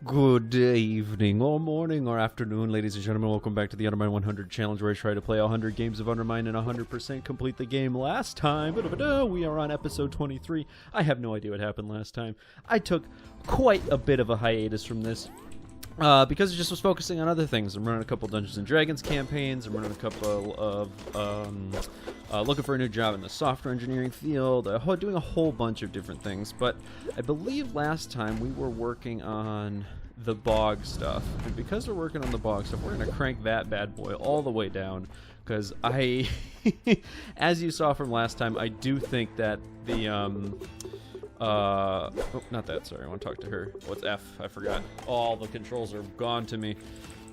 Good evening, or morning, or afternoon, ladies and gentlemen. Welcome back to the Undermine 100 challenge, where I try to play 100 games of Undermine and 100% complete the game. Last time, we are on episode 23. I have no idea what happened last time. I took quite a bit of a hiatus from this. Because I just was focusing on other things. I'm running a couple Dungeons & Dragons campaigns. I'm running a couple of looking for a new job in the software engineering field. Doing a whole bunch of different things. But I believe last time we were working on the bog stuff. And because we're working on the bog stuff, we're going to crank that bad boy all the way down. Because I, as you saw from last time, I do think that the, oh, not that, sorry, I want to talk to her. What's F? I forgot. All the controls are gone to me.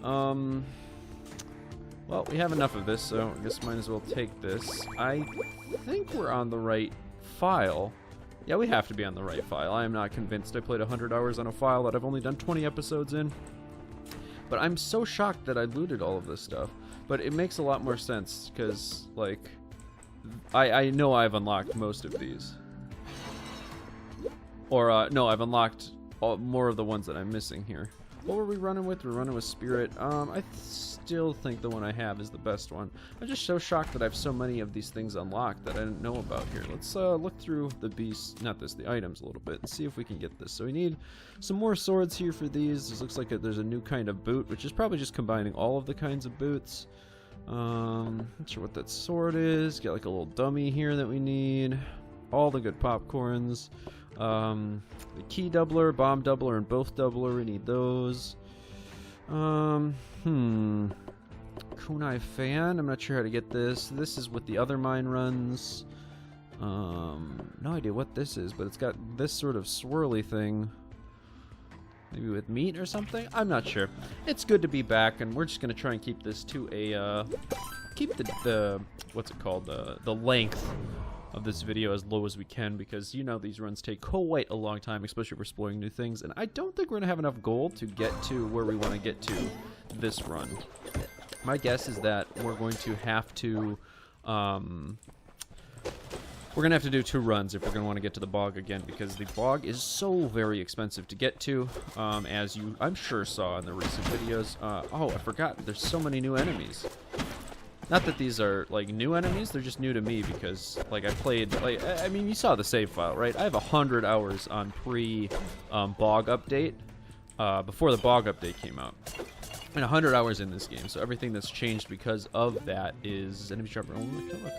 Well, we have enough of this, so I guess might as well take this. I think we're on the right file. Yeah, we have to be on the right file. I am not convinced. I played 100 hours on a file that I've only done 20 episodes in. But I'm so shocked that I looted all of this stuff. But it makes a lot more sense, because, like, I know I've unlocked most of these. Or, no, I've unlocked more of the ones that I'm missing here. What were we running with? We're running with Spirit. I still think the one I have is the best one. I'm just so shocked that I have so many of these things unlocked that I didn't know about here. Let's look through the the items a little bit and see if we can get this. So we need some more swords here for these. This looks like there's a new kind of boot, which is probably just combining all of the kinds of boots. Not sure what that sword is. Got like a little dummy here that we need. All the good popcorns. The key doubler, bomb doubler, and both doubler, we need those. Kunai fan, I'm not sure how to get this. This is what the other mine runs. No idea what this is, but it's got this sort of swirly thing. Maybe with meat or something? I'm not sure. It's good to be back, and we're just gonna try and keep this to a, keep the what's it called, the length of this video as low as we can, because you know these runs take quite a long time, especially if we're exploring new things, and I don't think we're gonna have enough gold to get to where we want to get to this run. My guess is that we're going to have to do 2 runs if we're gonna want to get to the bog again, because the bog is so very expensive to get to, as you I'm sure saw in the recent videos. Oh, I forgot, there's so many new enemies. Not that these are, like, new enemies, they're just new to me because, like, I played, like, I mean, you saw the save file, right? I have 100 hours on bog update, before the bog update came out. And 100 hours in this game, so everything that's changed because of that is enemy sharper.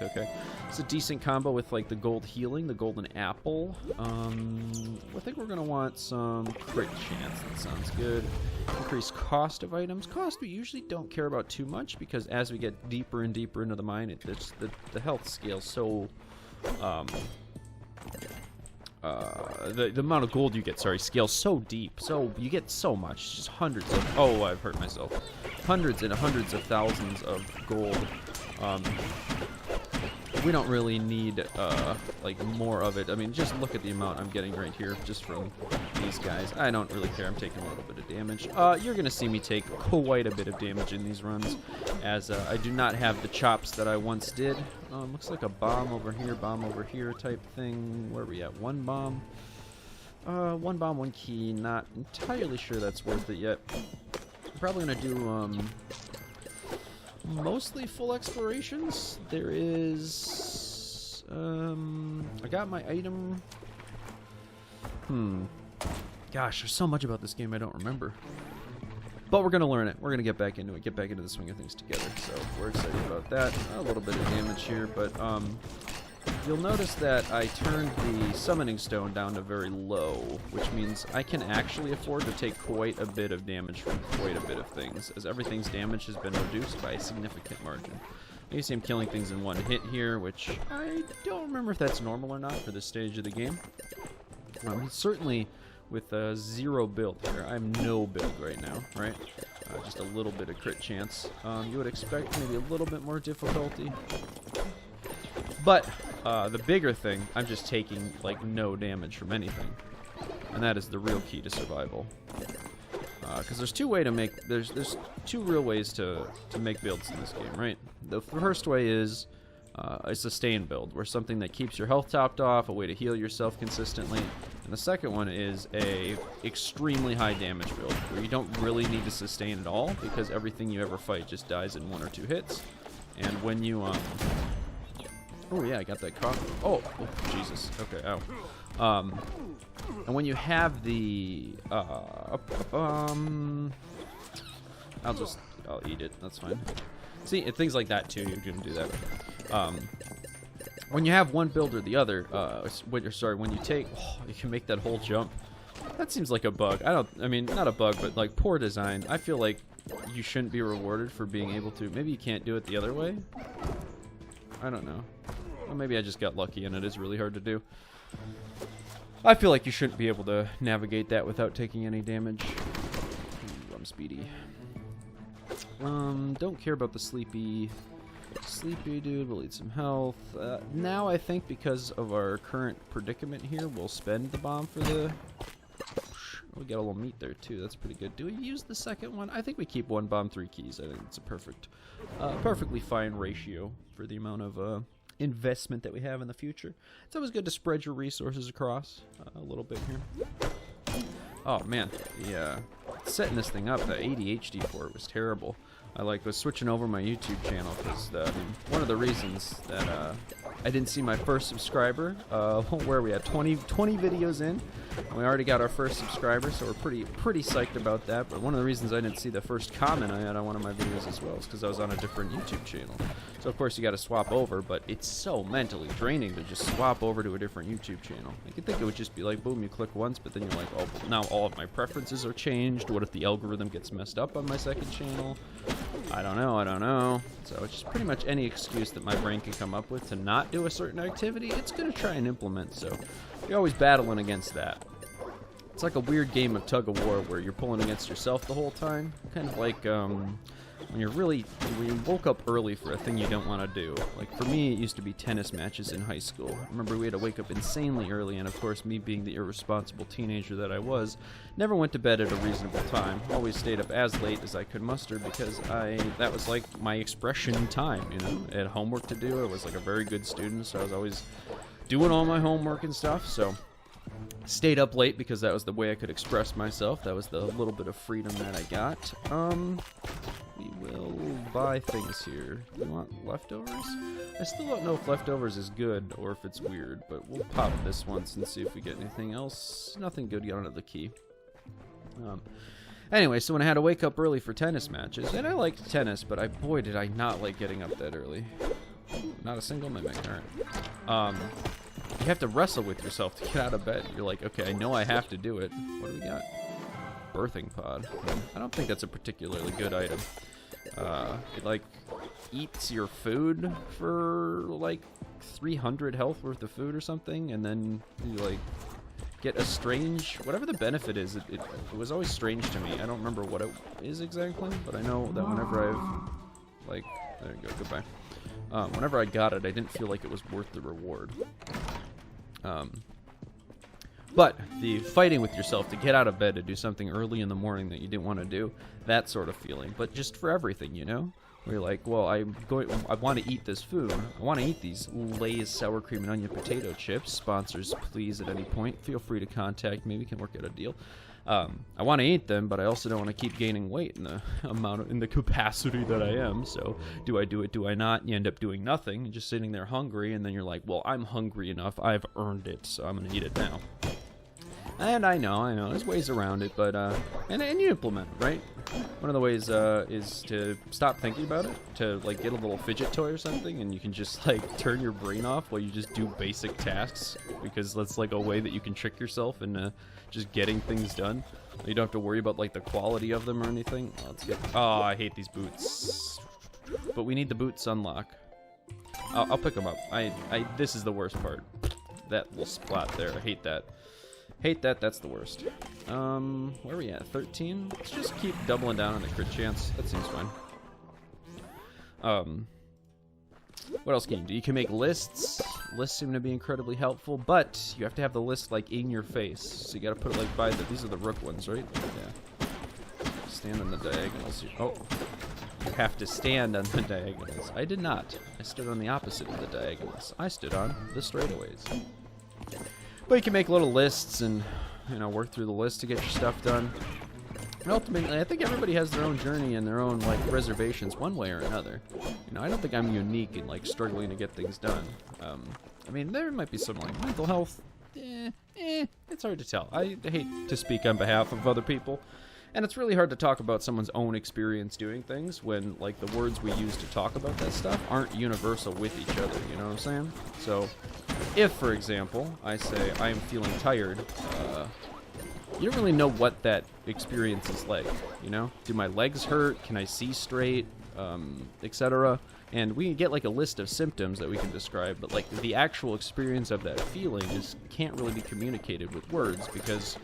Okay. It's a decent combo with, like, the gold healing, the golden apple. I think we're gonna want some crit chance. That sounds good. Increase cost of items. Cost we usually don't care about too much, because as we get deeper and deeper into the mine, the health scales so the amount of gold you get, scales so deep. So you get so much, just hundreds of, oh, I've hurt myself. Hundreds and hundreds of thousands of gold. We don't really need, like, more of it. I mean, just look at the amount I'm getting right here just from these guys. I don't really care. I'm taking a little bit of damage. You're going to see me take quite a bit of damage in these runs, as I do not have the chops that I once did. Looks like a bomb over here type thing. Where are we at? 1 bomb. 1 bomb, 1 key. Not entirely sure that's worth it yet. I'm probably going to do, mostly full explorations. There is, I got my item. Gosh, there's so much about this game I don't remember. But we're gonna learn it. We're gonna get back into it, get back into the swing of things together. So we're excited about that. A little bit of damage here, but you'll notice that I turned the summoning stone down to very low, which means I can actually afford to take quite a bit of damage from quite a bit of things, as everything's damage has been reduced by a significant margin. You see I'm killing things in 1 hit here, which I don't remember if that's normal or not for this stage of the game. Certainly with 0 build here. I have no build right now, right? Just a little bit of crit chance. You would expect maybe a little bit more difficulty. But the bigger thing, I'm just taking, like, no damage from anything, and that is the real key to survival. Because there's 2 ways to make there's 2 real ways to make builds in this game, right? The first way is a sustain build, where something that keeps your health topped off, a way to heal yourself consistently, And the second one is a extremely high damage build, where you don't really need to sustain at all, because everything you ever fight just dies in 1 or 2 hits. And when you, oh yeah, I got that coffee. Oh, Jesus. Okay, ow. And when you have the, I'll eat it, that's fine. See, things like that too, you can do that. When you have one build or the other, when you take, you can make that whole jump. That seems like a bug. I mean, not a bug, but like poor design. I feel like you shouldn't be rewarded for being able to. Maybe you can't do it the other way. I don't know. Well, maybe I just got lucky and it is really hard to do. I feel like you shouldn't be able to navigate that without taking any damage. Ooh, I'm speedy. Don't care about the sleepy dude. We'll eat some health. Now I think because of our current predicament here, we'll spend the bomb for the... We got a little meat there too. That's pretty good. Do we use the second one? I think we keep 1 bomb, 3 keys. I think it's a perfectly fine ratio for the amount of investment that we have in the future. It's always good to spread your resources across a little bit here. Oh man, setting this thing up, the ADHD for it was terrible. I was switching over my YouTube channel because one of the reasons that I didn't see my first subscriber, where are we at, 20 videos in, and we already got our first subscriber, so we're pretty psyched about that. But one of the reasons I didn't see the first comment I had on one of my videos as well is because I was on a different YouTube channel. So of course you got to swap over, but it's so mentally draining to just swap over to a different YouTube channel. You could think it would just be like, boom, you click once, but then you're like, oh, now all of my preferences are changed. What if the algorithm gets messed up on my second channel? I don't know. So it's just pretty much any excuse that my brain can come up with to not do a certain activity, it's going to try and implement. So you're always battling against that. It's like a weird game of tug of war where you're pulling against yourself the whole time. Kind of like when you woke up early for a thing you don't want to do. Like for me, it used to be tennis matches in high school. I remember we had to wake up insanely early, and of course me being the irresponsible teenager that I was, never went to bed at a reasonable time. Always stayed up as late as I could muster because that was like my expression time, you know. I had homework to do. I was like a very good student, so I was always doing all my homework and stuff, so stayed up late because that was the way I could express myself. That was the little bit of freedom that I got. We will buy things here. Do you want leftovers? I still don't know if leftovers is good or if it's weird, but we'll pop this once and see if we get anything else. Nothing good yet under the key. Anyway, so when I had to wake up early for tennis matches, and I liked tennis, but boy, did I not like getting up that early. Not a single mimic. Alright. You have to wrestle with yourself to get out of bed. You're like, okay, I know I have to do it. What do we got? Birthing pod. I don't think that's a particularly good item. It like eats your food for like 300 health worth of food or something, and then you like get a strange, whatever the benefit is. It was always strange to me. I don't remember what it is exactly, but I know that whenever I've like, there you go, goodbye. Whenever I got it, I didn't feel like it was worth the reward. But the fighting with yourself to get out of bed to do something early in the morning that you didn't want to do, that sort of feeling. But just for everything, you know? Where you're like, well, I want to eat this food. I want to eat these Lay's sour cream and onion potato chips. Sponsors, please, at any point. Feel free to contact me. We can work out a deal. I want to eat them, but I also don't want to keep gaining weight in the capacity that I am. So do I do it? Do I not? You end up doing nothing, just sitting there hungry, and then you're like, well, I'm hungry enough. I've earned it, so I'm going to eat it now. And I know, there's ways around it, but, and you implement, right? One of the ways, is to stop thinking about it, to, like, get a little fidget toy or something, and you can just, like, turn your brain off while you just do basic tasks, because that's, like, a way that you can trick yourself into just getting things done. You don't have to worry about, like, the quality of them or anything. Oh, I hate these boots. But we need the boots unlock. I'll pick them up. This is the worst part. That little splat there, I hate that. Hate that, that's the worst. Where are we at? 13? Let's just keep doubling down on the crit chance. That seems fine. What else can you do? You can make lists. Lists seem to be incredibly helpful, but you have to have the list, like, in your face. So you gotta put it, like, by these are the rook ones, right? Yeah. Stand on the diagonals. Oh. You have to stand on the diagonals. I did not. I stood on the opposite of the diagonals. I stood on the straightaways. But you can make little lists and, you know, work through the list to get your stuff done. And ultimately, I think everybody has their own journey and their own, like, reservations one way or another. You know, I don't think I'm unique in, like, struggling to get things done. I mean, there might be some, like, mental health. It's hard to tell. I hate to speak on behalf of other people. And it's really hard to talk about someone's own experience doing things when, like, the words we use to talk about that stuff aren't universal with each other, you know what I'm saying? So, if, for example, I say, I am feeling tired, you don't really know what that experience is like, you know? Do my legs hurt? Can I see straight? Etc. And we can get, like, a list of symptoms that we can describe, but, like, the actual experience of that feeling can't really be communicated with words because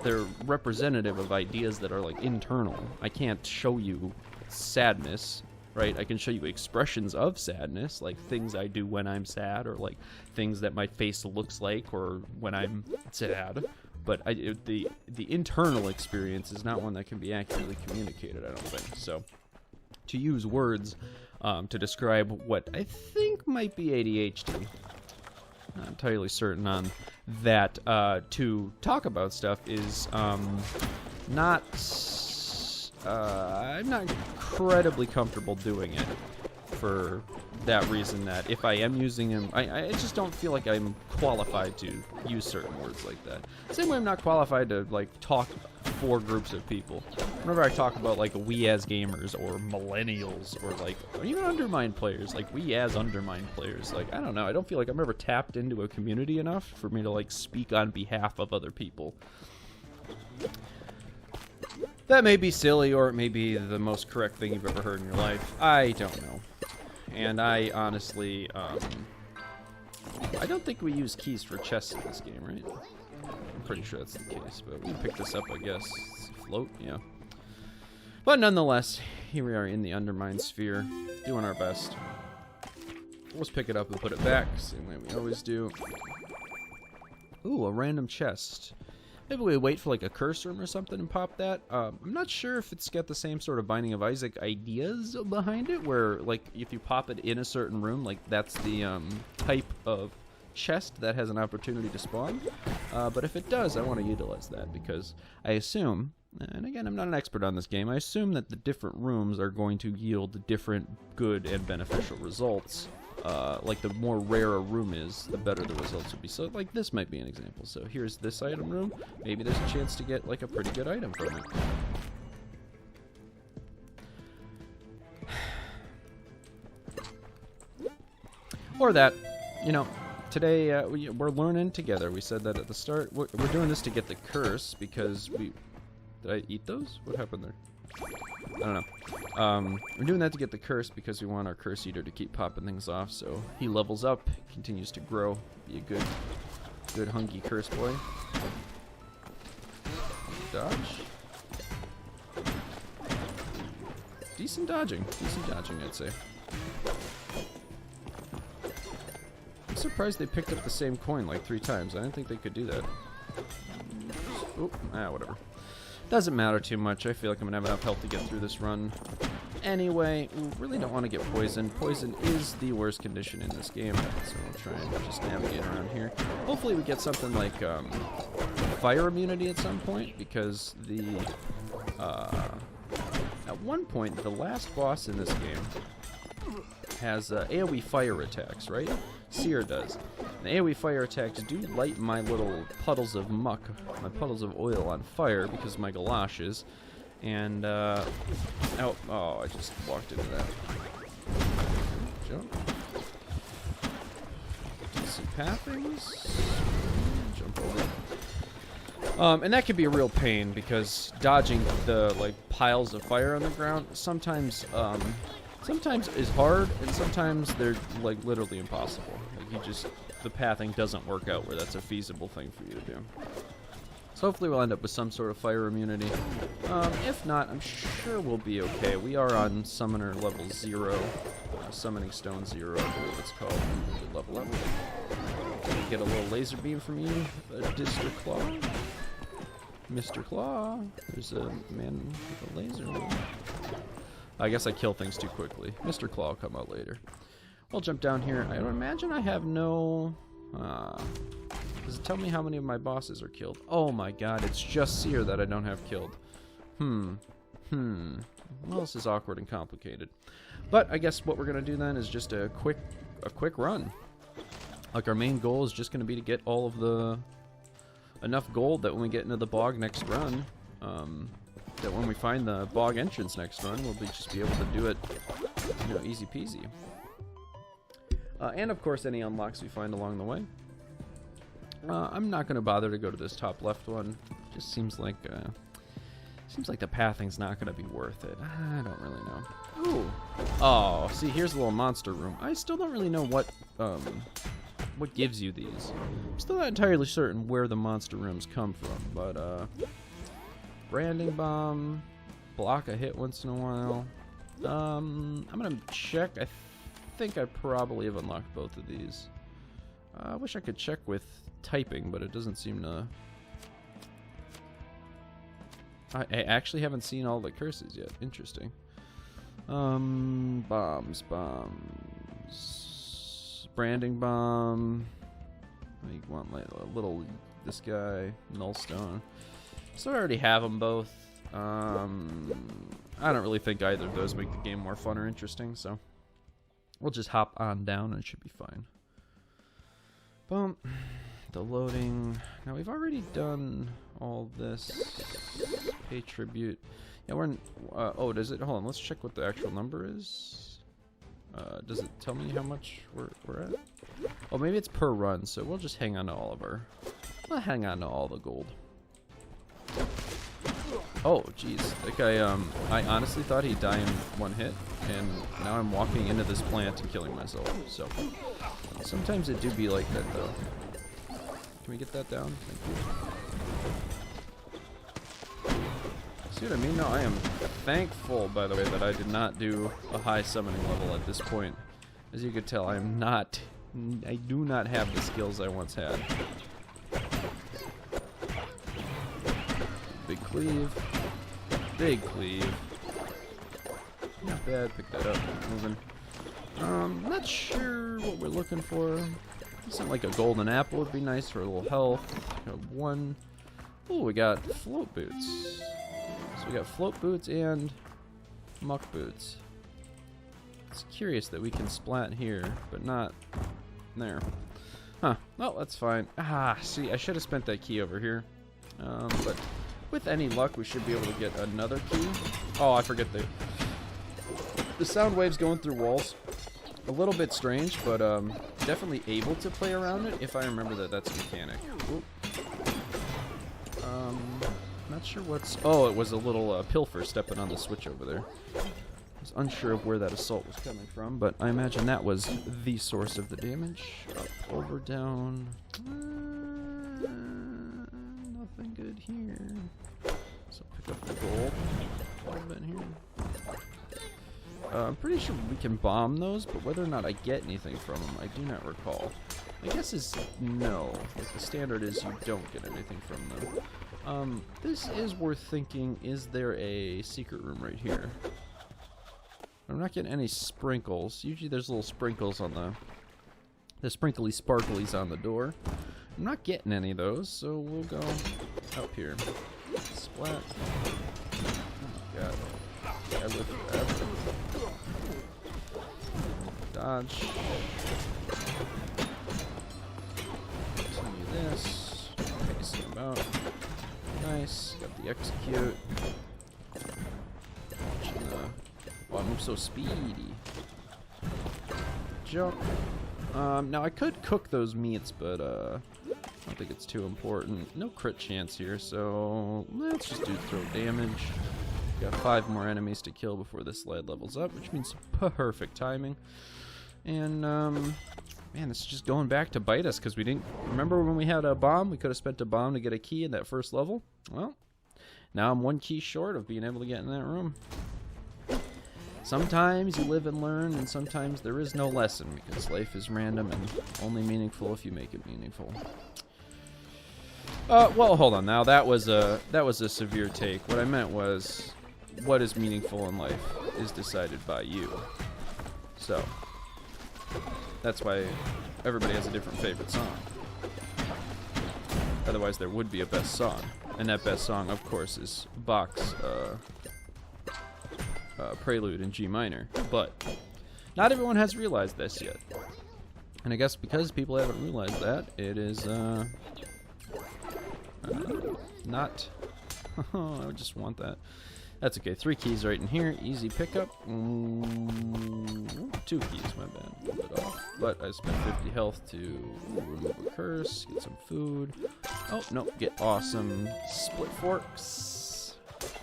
they're representative of ideas that are, like, internal. I can't show you sadness, right? I can show you expressions of sadness, like things I do when I'm sad, or like things that my face looks like, or when I'm sad. But the internal experience is not one that can be accurately communicated, I don't think. So to use words to describe what I think might be ADHD, not entirely certain on that, to talk about stuff is not... I'm not incredibly comfortable doing it for that reason, that if I am using them, I just don't feel like I'm qualified to use certain words like that. Same way I'm not qualified to, like, talk for groups of people. Whenever I talk about, like, we as gamers, or millennials, or, like, even Undermine players, like, we as Undermine players, like, I don't know, I don't feel like I'm ever tapped into a community enough for me to, like, speak on behalf of other people. That may be silly, or it may be the most correct thing you've ever heard in your life. I don't know. And I honestly, I don't think we use keys for chests in this game, right? I'm pretty sure that's the case, but we can pick this up, I guess. Float, yeah. But nonetheless, here we are in the Undermine sphere, doing our best. Let's pick it up and put it back, same way we always do. Ooh, a random chest. Maybe we wait for, like, a curse room or something and pop that. I'm not sure if it's got the same sort of Binding of Isaac ideas behind it, where, like, if you pop it in a certain room, like, that's the type of chest that has an opportunity to spawn. But if it does, I want to utilize that, because I assume, and again, I'm not an expert on this game, I assume that the different rooms are going to yield different good and beneficial results. Like, the more rare a room is, the better the results would be. So, like, this might be an example. So here's this item room. Maybe there's a chance to get, like, a pretty good item from it. Or that, you know, today we're learning together. We said that at the start. We're doing this to get the curse because we... Did I eat those? What happened there? I don't know. We're doing that to get the curse because we want our curse eater to keep popping things off, so he levels up, continues to grow, be a good hunky curse boy. Dodge. Decent dodging, I'd say. I'm surprised they picked up the same coin like 3 times. I didn't think they could do that. Oh, whatever. Doesn't matter too much. I feel like I'm gonna have enough health to get through this run. Anyway, we really don't want to get poisoned. Poison is the worst condition in this game, so we'll try and just navigate around here. Hopefully we get something like fire immunity at some point, because the at one point the last boss in this game has AoE fire attacks, right? Seer does. And AoE fire attacks do light my little puddles of muck, my puddles of oil on fire because of my galoshes. And, oh, I just walked into that. Jump. Decent pathings. Jump over. And that can be a real pain because dodging the, like, piles of fire on the ground sometimes is hard, and sometimes they're, like, literally impossible. Like, the pathing doesn't work out where that's a feasible thing for you to do. So hopefully we'll end up with some sort of fire immunity. If not, I'm sure we'll be okay. We are on Summoner level 0. Summoning Stone 0, I believe it's called. Level up. Get a little laser beam from you, Mr. Claw. Mr. Claw. There's a man with a laser. I guess I kill things too quickly. Mr. Claw will come out later. We'll jump down here. I would imagine I have no Does it tell me how many of my bosses are killed? Oh my god, it's just Seer that I don't have killed. Well, this is awkward and complicated. But I guess what we're gonna do then is just a quick run. Like, our main goal is just gonna be to get all of the enough gold that when we get into the bog next run, that when we find the bog entrance next run, we'll just be able to do it, you know, easy peasy. And of course, any unlocks we find along the way. I'm not gonna bother to go to this top left one. Just seems like the pathing's not gonna be worth it. I don't really know. Ooh. Oh, see, here's a little monster room. I still don't really know what gives you these. I'm still not entirely certain where the monster rooms come from, but branding bomb, block a hit once in a while. I'm gonna check. I think I probably have unlocked both of these. I wish I could check with typing, but it doesn't seem to. I actually haven't seen all the curses yet. Interesting. Bombs. Branding bomb. You want like a little, this guy, nullstone. So I already have them both. I don't really think either of those make the game more fun or interesting, so we'll just hop on down and it should be fine. Boom. The loading. Now we've already done all this. Pay tribute. Yeah, we're in. Oh, does it? Hold on. Let's check what the actual number is. Does it tell me how much we're at? Oh, maybe it's per run. So we'll just hang on to all of our. We'll hang on to all the gold. Oh, jeez. That guy. I honestly thought he'd die in one hit, and now I'm walking into this plant and killing myself. So sometimes it do be like that, though. Can we get that down? Thank you. See what I mean? No, I am thankful, by the way, that I did not do a high summoning level at this point. As you could tell, I do not have the skills I once had. Big cleave. Big cleave. Not bad. Pick that up. Moving. Not sure what we're looking for. Something like a golden apple would be nice for a little health. One. Oh, we got float boots. So we got float boots and muck boots. It's curious that we can splat here, but not there. Huh. Well, that's fine. Ah, see, I should have spent that key over here. But with any luck, we should be able to get another key. Oh, I forget the sound waves going through walls. A little bit strange, but definitely able to play around it if I remember that that's a mechanic. Oop. Not sure what's. Oh, it was a little pilfer stepping on the switch over there. I was unsure of where that assault was coming from, but I imagine that was the source of the damage. Up, over, down. Nothing good here. So pick up the gold. A little bit here. I'm pretty sure we can bomb those, but whether or not I get anything from them, I do not recall. My guess is no. Like, the standard is you don't get anything from them. This is worth thinking. Is there a secret room right here? I'm not getting any sprinkles. Usually there's little sprinkles on the sprinkly sparklies on the door. I'm not getting any of those, so we'll go up here. Splat. Oh my god. I live forever. Dodge. Continue this. Pacing about. Nice. Got the execute. Oh, I move so speedy. Jump. Now I could cook those meats, but I don't think it's too important. No crit chance here, so let's just do throw damage. Got 5 more enemies to kill before this slide levels up, which means perfect timing. And man, it's just going back to bite us because we didn't remember when we had a bomb. We could have spent a bomb to get a key in that first level. Well, now I'm 1 key short of being able to get in that room. Sometimes you live and learn, and sometimes there is no lesson because life is random and only meaningful if you make it meaningful. Well, hold on. Now that was a severe take. What I meant was, what is meaningful in life is decided by you. So That's why everybody has a different favorite song. Otherwise, there would be a best song. And that best song, of course, is Bach's Prelude in G minor. But not everyone has realized this yet. And I guess because people haven't realized that, it is not... I would just want that. That's okay. 3 keys right in here. Easy pickup. 2 keys, my bad. A little bit off. But I spent 50 health to remove a curse, get some food. Oh, no. Get awesome split forks.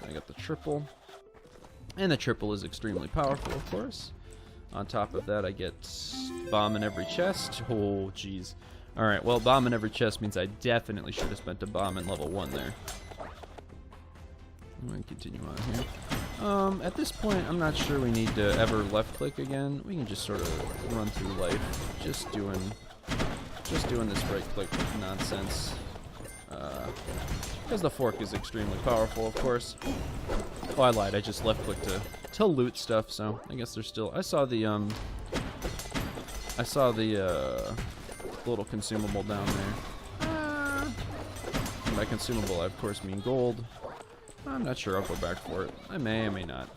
I got the triple. And the triple is extremely powerful, of course. On top of that, I get bomb in every chest. Oh, jeez. Alright, well, bomb in every chest means I definitely should have spent a bomb in level 1 there. I'm going to continue on here. At this point, I'm not sure we need to ever left-click again. We can just sort of run through life, just doing this right-click nonsense. Because the fork is extremely powerful, of course. Oh, I lied. I just left-clicked to loot stuff. So I guess there's still. I saw the little consumable down there. And by consumable, I of course mean gold. I'm not sure. I'll go back for it. I may not.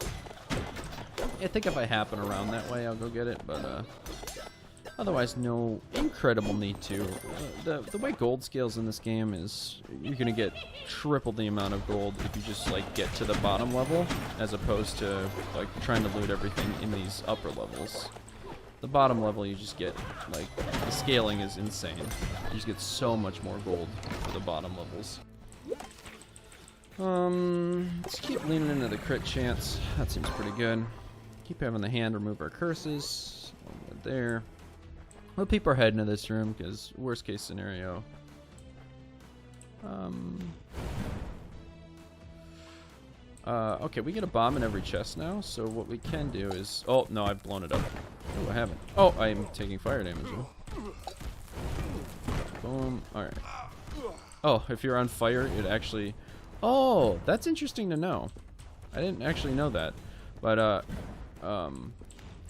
I think if I happen around that way, I'll go get it. But otherwise, no incredible need to. The way gold scales in this game is you're gonna get triple the amount of gold if you just like get to the bottom level, as opposed to like trying to loot everything in these upper levels. The bottom level, you just get like the scaling is insane. You just get so much more gold for the bottom levels. Let's keep leaning into the crit chance. That seems pretty good. Keep having the hand remove our curses. One there. We'll peep our head into this room because worst case scenario. Okay, we get a bomb in every chest now. So what we can do is, oh no, I've blown it up. Oh, I haven't. Oh, I'm taking fire damage. Boom. All right. Oh, if you're on fire, it actually. Oh, that's interesting to know. I didn't actually know that, but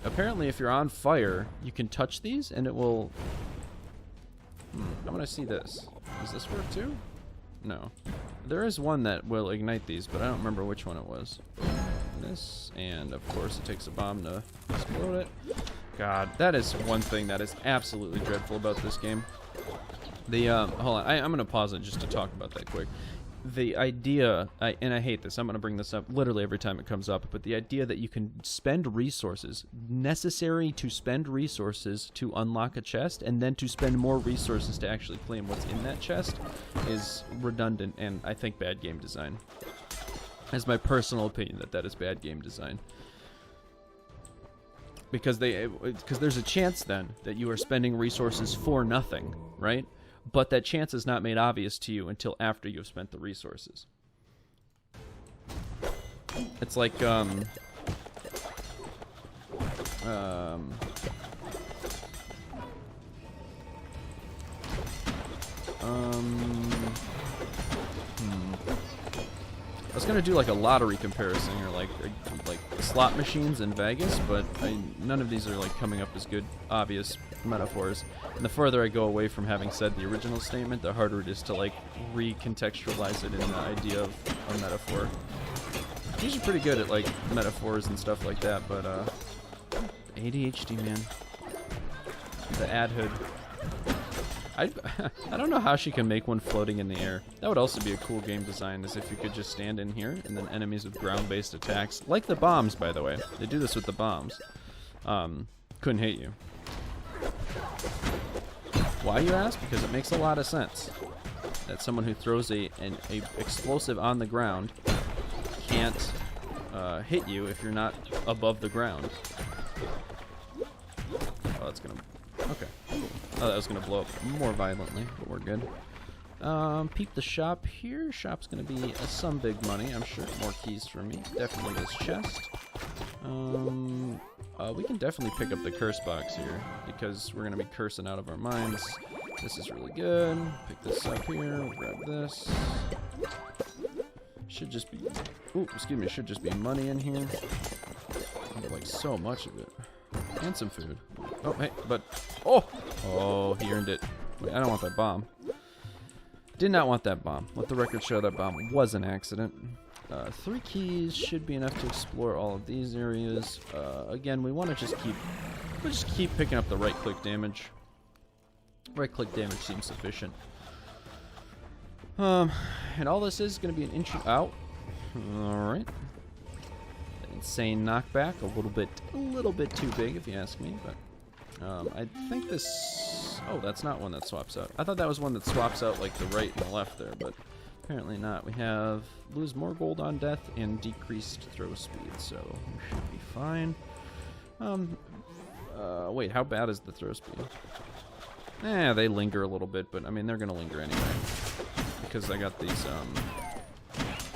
apparently if you're on fire, you can touch these and it will... I want to see this. Does this work too? No. There is one that will ignite these, but I don't remember which one it was. This, and of course it takes a bomb to explode it. God, that is one thing that is absolutely dreadful about this game. The, hold on, I'm going to pause it just to talk about that quick. The idea, and I hate this, I'm going to bring this up literally every time it comes up, but the idea that you can spend resources, necessary to spend resources to unlock a chest, and then to spend more resources to actually claim what's in that chest is redundant, and I think bad game design. That's my personal opinion, that is bad game design. Because there's a chance then that you are spending resources for nothing, right? But that chance is not made obvious to you until after you've spent the resources. It's like, I was gonna do like a lottery comparison, or like slot machines in Vegas, but none of these are like coming up as good obvious metaphors. And the further I go away from having said the original statement, the harder it is to like recontextualize it in the idea of a metaphor. I'm usually pretty good at like metaphors and stuff like that, but ADHD, man. The adhood. I don't know how she can make one floating in the air. That would also be a cool game design, as if you could just stand in here and then enemies with ground-based attacks, like the bombs, by the way. They do this with the bombs. Couldn't hit you. Why, you ask? Because it makes a lot of sense that someone who throws an explosive on the ground can't hit you if you're not above the ground. Oh, that's gonna... Okay, cool. Oh, that was gonna blow up more violently, but we're good. Peep the shop here. Shop's gonna be some big money, I'm sure. More keys for me. Definitely this chest. We can definitely pick up the curse box here, because we're gonna be cursing out of our minds. This is really good. Pick this up here. We'll grab this. Should just be... Ooh, excuse me. Should just be money in here. I get like so much of it. And some food. Oh, hey, but Oh! Oh, he earned it. Wait, I don't want that bomb. Did not want that bomb. Let the record show that bomb was an accident. 3 keys should be enough to explore all of these areas. Again, we want to just keep picking up the right-click damage. Right-click damage seems sufficient. And all this is going to be an inch out. All right. Insane knockback, a little bit too big, if you ask me. But I think this. Oh, that's not one that swaps out. I thought that was one that swaps out like the right and the left there, but. Apparently not. We have lose more gold on death and decreased throw speed, so we should be fine. Wait, how bad is the throw speed? They linger a little bit, but I mean they're gonna linger anyway because I got these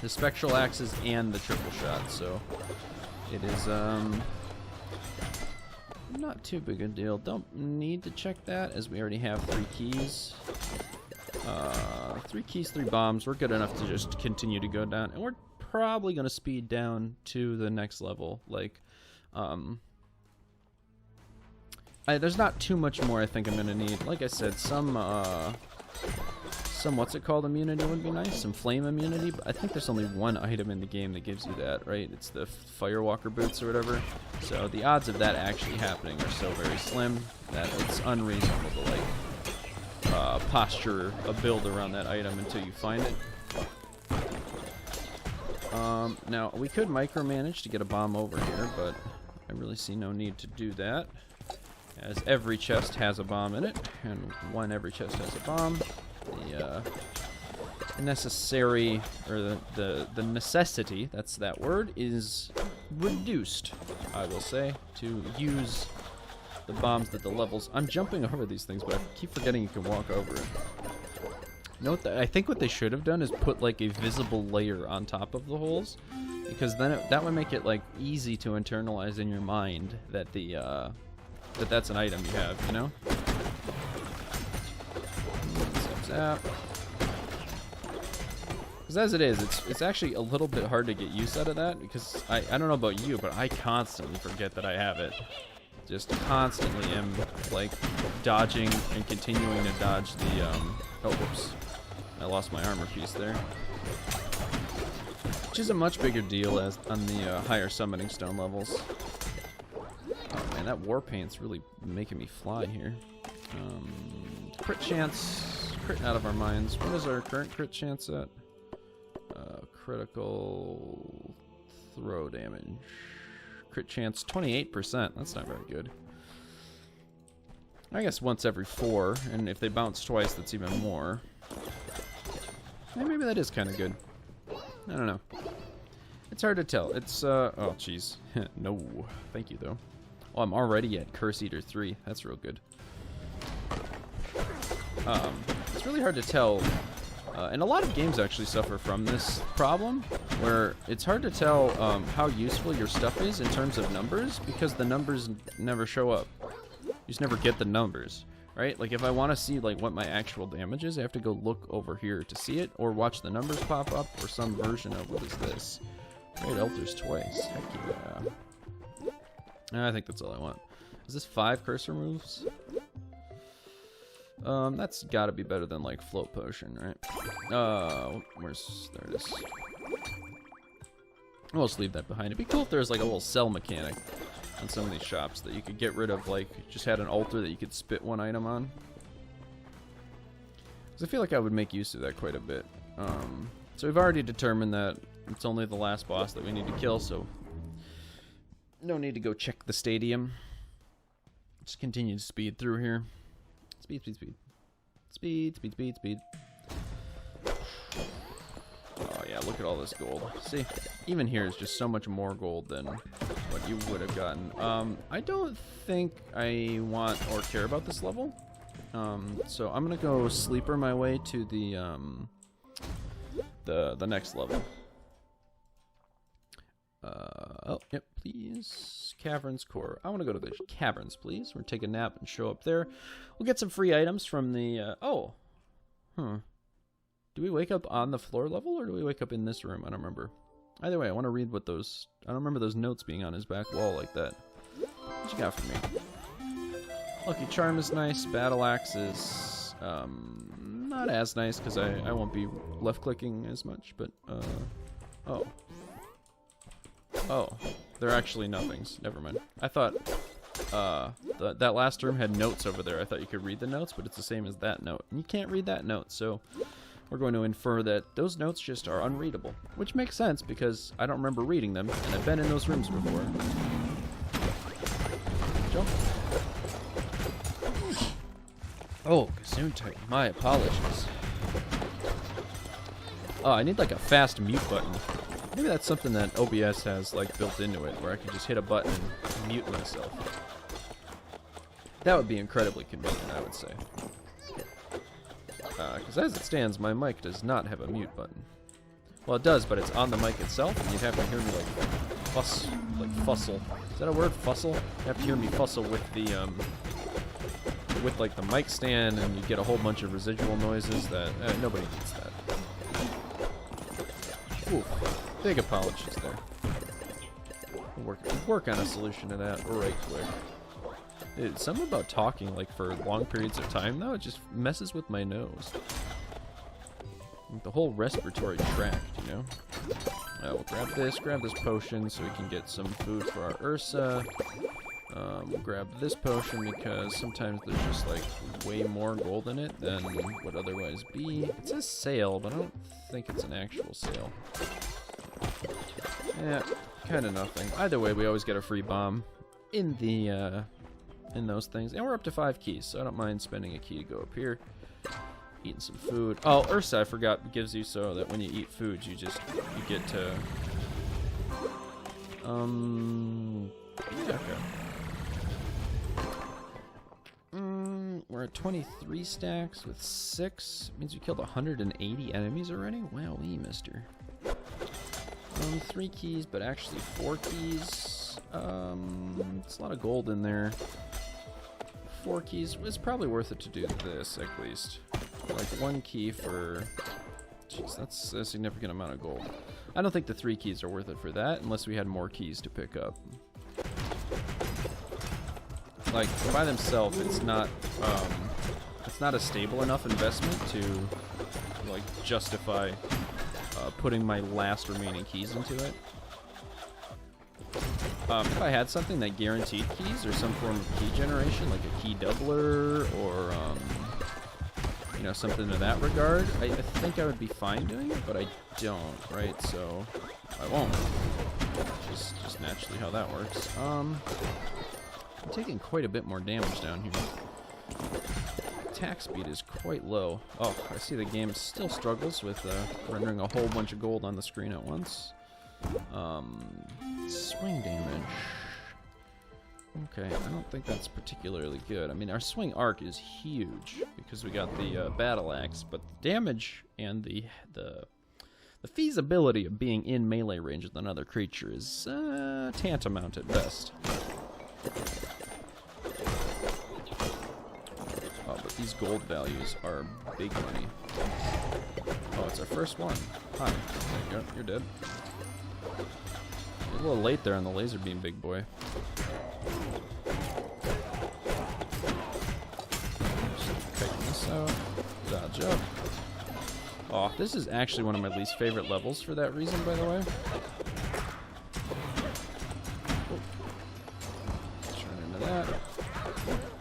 the spectral axes and the triple shot, so it is not too big a deal. Don't need to check that as we already have 3 keys. 3 keys, 3 bombs. We're good enough to just continue to go down, and we're probably going to speed down to the next level. Like, there's not too much more I think I'm going to need. Like I said, some what's it called, immunity would be nice. Some flame immunity, but I think there's only one item in the game that gives you that, right? It's the Firewalker boots or whatever. So the odds of that actually happening are so very slim that it's unreasonable to, like, posture a build around that item until you find it. Now, we could micromanage to get a bomb over here, but I really see no need to do that, as every chest has a bomb in it, and when every chest has a bomb, the necessary, or the necessity, that's that word, is reduced, I will say, to use the bombs that the levels. I'm jumping over these things, but I keep forgetting you can walk over it. Note that I think what they should have done is put like a visible layer on top of the holes, because then that would make it like easy to internalize in your mind that that's an item you have, you know? Because as it is, it's actually a little bit hard to get use out of that, because I don't know about you, but I constantly forget that I have it. Just constantly am like dodging and continuing to dodge the oh whoops, I lost my armor piece there, which is a much bigger deal as on the higher summoning stone levels. Oh man, that war paint's really making me fly here. Crit chance, crit out of our minds. What is our current crit chance at? Critical throw damage. Crit chance 28%. That's not very good. I guess once every 4, and if they bounce twice, that's even more. Maybe that is kind of good. I don't know. It's hard to tell. It's oh jeez. No, thank you though. Oh, I'm already at Curse Eater 3. That's real good. It's really hard to tell. And a lot of games actually suffer from this problem, where it's hard to tell how useful your stuff is in terms of numbers, because the numbers never show up. You just never get the numbers, right? Like if I want to see like what my actual damage is, I have to go look over here to see it, or watch the numbers pop up, or some version of what is this? Great altars twice. Heck yeah. I think that's all I want. Is this 5 cursor moves? That's gotta be better than like float potion, right? There it is. We'll just leave that behind. It'd be cool if there's like a little sell mechanic on some of these shops that you could get rid of, like just had an altar that you could spit one item on. Because I feel like I would make use of that quite a bit. So we've already determined that it's only the last boss that we need to kill, so no need to go check the stadium. Just continue to speed through here. Speed, speed, speed. Speed, speed, speed, speed. Oh yeah, look at all this gold. See, even here is just so much more gold than what you would have gotten. I don't think I want or care about this level. So I'm gonna go sleeper my way to the next level. Oh, yep, please. Caverns Core. I want to go to the caverns, please. We're gonna take a nap and show up there. We'll get some free items from the, Do we wake up on the floor level, or do we wake up in this room? I don't remember. Either way, I want to read what those... I don't remember those notes being on his back wall like that. What you got for me? Lucky Charm is nice. Battle Axe is not as nice because I won't be left clicking as much. But oh, they're actually nothings. Never mind. I thought that last room had notes over there. I thought you could read the notes, but it's the same as that note. And you can't read that note, so we're going to infer that those notes just are unreadable, which makes sense because I don't remember reading them, and I've been in those rooms before. Jump. Oh, Gesundheit. My apologies. Oh, I need like a fast mute button. Maybe that's something that OBS has like built into it, where I can just hit a button and mute myself. That would be incredibly convenient, I would say. Because as it stands, my mic does not have a mute button. Well, it does, but it's on the mic itself, and you'd have to hear me like fussle. Is that a word? Fussle? You have to hear me fussle with the with like the mic stand, and you get a whole bunch of residual noises that nobody needs that. Ooh, big apologies there. We'll work on a solution to that right quick. Dude, something about talking like for long periods of time though, it just messes with my nose. Like the whole respiratory tract, you know? We'll grab this potion so we can get some food for our Ursa. We'll grab this potion because sometimes there's just like way more gold in it than would otherwise be. It says sale, but I don't think it's an actual sale. Yeah, kind of nothing. Either way, we always get a free bomb in the in those things, and we're up to 5 keys, so I don't mind spending a key to go up here, eating some food. Oh, Ursa, I forgot, gives you so that when you eat food, you get to yeah, okay. We're at 23 stacks with 6. Means we killed 180 enemies already. Wowee, mister. 3 keys, but actually 4 keys. It's a lot of gold in there. 4 keys. It's probably worth it to do this at least. Like 1 key for. Jeez, that's a significant amount of gold. I don't think the 3 keys are worth it for that, unless we had more keys to pick up. Like by themselves, it's not a stable enough investment to like justify putting my last remaining keys into it. If I had something that guaranteed keys or some form of key generation, like a key doubler or you know, something in that regard, I think I would be fine doing it, but I don't, right? So I won't. Just naturally how that works. I'm taking quite a bit more damage down here. Attack speed is quite low. Oh, I see the game still struggles with rendering a whole bunch of gold on the screen at once. Swing damage. Okay, I don't think that's particularly good. I mean, our swing arc is huge because we got the battle axe, but the damage and the feasibility of being in melee range with another creature is tantamount at best. Oh, but these gold values are big money. Oh, it's our first one. Hi. There you go. You're dead. You're a little late there on the laser beam, big boy. Taking this out. Dodge up. Oh, this is actually one of my least favorite levels for that reason, by the way. Turn into that.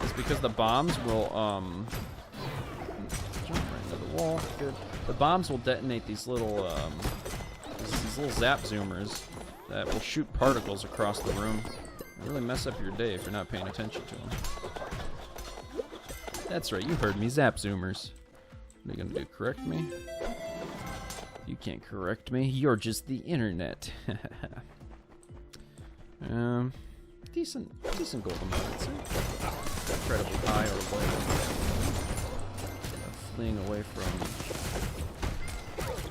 It's because the bombs will, jump right into the wall. Good. The bombs will detonate these little, these little zap zoomers that will shoot particles across the room. Really mess up your day if you're not paying attention to them. That's right, you heard me, zap zoomers. What are you gonna do, correct me? You can't correct me, you're just the internet. Decent gold amount, I'd say. Incredibly high or low. Fleeing away from...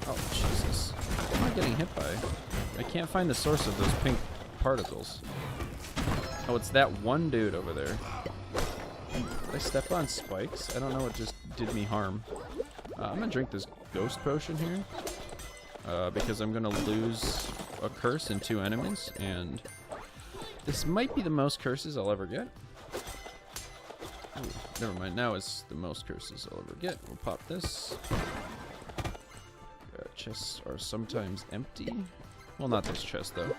Oh, Jesus. What am I getting hit by? I can't find the source of those pink particles. Oh, it's that one dude over there. Did I step on spikes? I don't know what just did me harm. I'm gonna drink this ghost potion here. Because I'm gonna lose a curse and 2 enemies, and this might be the most curses I'll ever get. Ooh, never mind. Now is the most curses I'll ever get. We'll pop this. Chests are sometimes empty. Well, not this chest, though.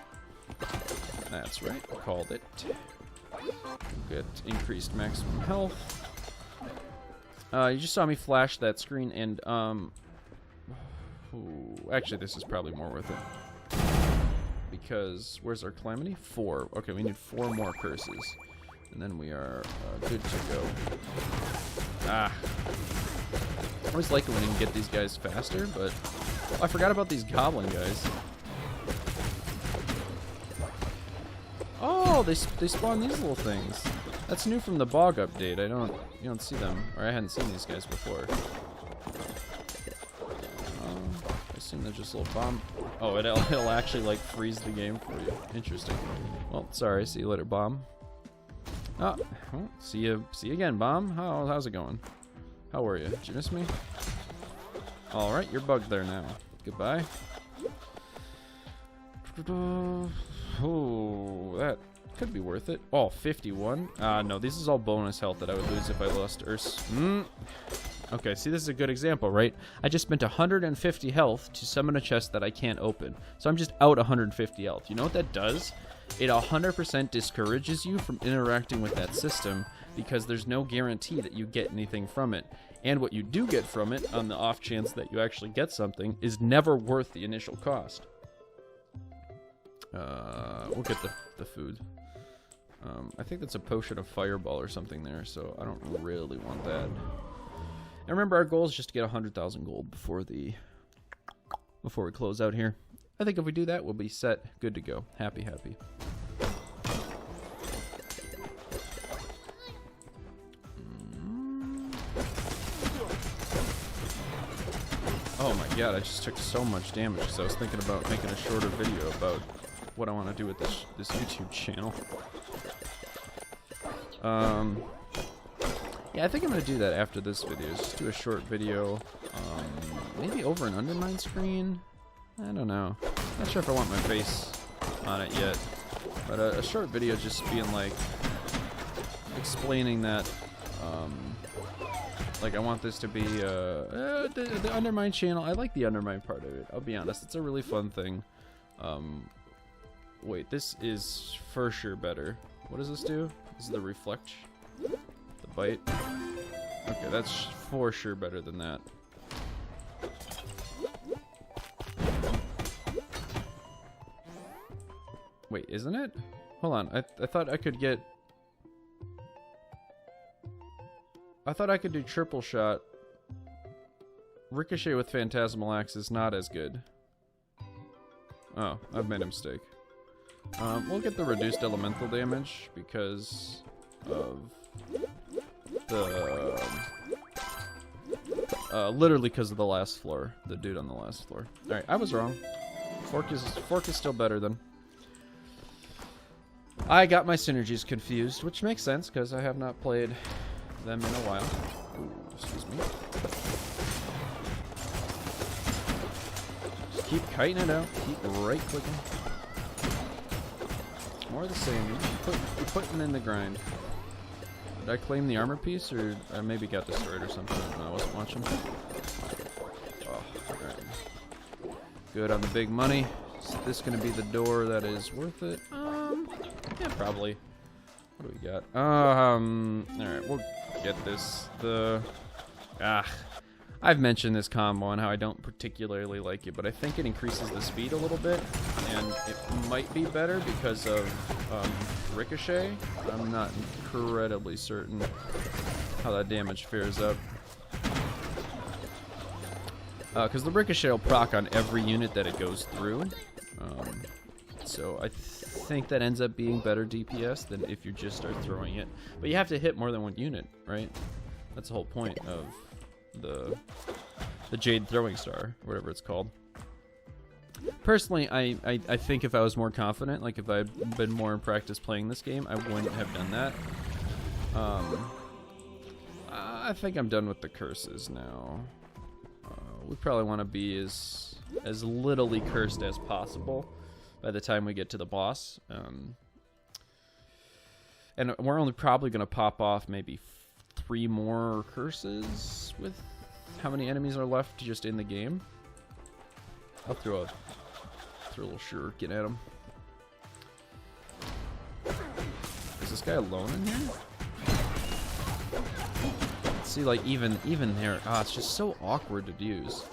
That's right. Called it. Get increased maximum health. You just saw me flash that screen, and, ooh, actually, this is probably more worth it. Because, where's our calamity? 4. Okay, we need 4 more curses. And then we are good to go. Ah. I always like it when you can get these guys faster, but... Oh, I forgot about these goblin guys. Oh, they spawn these little things. That's new from the bog update. You don't see them, or I hadn't seen these guys before. I assume they're just little bomb. Oh, it'll actually like freeze the game for you. Interesting. Well, sorry. See you later, bomb. Oh, well, see you again, bomb. How's it going? How are you? Did you miss me? All right, you're bugged there now. Goodbye. Oh, that could be worth it. Oh, 51. No, this is all bonus health that I would lose if I lost Urs. Okay, see, this is a good example, right? I just spent 150 health to summon a chest that I can't open. So I'm just out 150 health. You know what that does? It 100% discourages you from interacting with that system because there's no guarantee that you get anything from it. And what you do get from it, on the off chance that you actually get something, is never worth the initial cost. We'll get the food. I think that's a potion of fireball or something there, so I don't really want that. And remember, our goal is just to get 100,000 gold before we close out here. I think if we do that, we'll be set, good to go. Happy. Oh my god, I just took so much damage because I was thinking about making a shorter video about what I want to do with this YouTube channel. Yeah, I think I'm going to do that after this video. Just do a short video, maybe over an Undermine screen? I don't know. Not sure if I want my face on it yet. But a short video just being like, explaining that, like I want this to be the Undermine channel. I like the Undermine part of it. I'll be honest, it's a really fun thing. Wait, this is for sure better. What does this do? This is the reflect, the bite. Okay, that's for sure better than that. Wait, isn't it? Hold on, I thought I could get... I thought I could do triple shot. Ricochet with Phantasmal Axe is not as good. Oh, I've made a mistake. We'll get the reduced elemental damage because of the... literally because of the last floor. The dude on the last floor. Alright, I was wrong. Fork is still better than... I got my synergies confused, which makes sense because I have not played them in a while. Ooh, excuse me. Just keep kiting it out. Keep right clicking. More of the same. You're putting in the grind. Did I claim the armor piece, or I maybe got destroyed or something? No, I wasn't watching. Oh, alright. Good on the big money. Is this going to be the door that is worth it? Yeah, probably. What do we got? Alright, we'll get this. I've mentioned this combo and how I don't particularly like it, but I think it increases the speed a little bit, and it might be better because of Ricochet. I'm not incredibly certain how that damage fares up. Because the Ricochet will proc on every unit that it goes through. So I think that ends up being better DPS than if you just start throwing it. But you have to hit more than one unit, right? That's the whole point of the Jade Throwing Star, whatever it's called. Personally, I think if I was more confident, like if I'd been more in practice playing this game, I wouldn't have done that. I think I'm done with the curses now. We probably want to be as littly cursed as possible by the time we get to the boss. And we're only probably going to pop off maybe 3 more curses with how many enemies are left just in the game. I'll throw a little shuriken at him. Is this guy alone in here? See, like even there, it's just so awkward to use.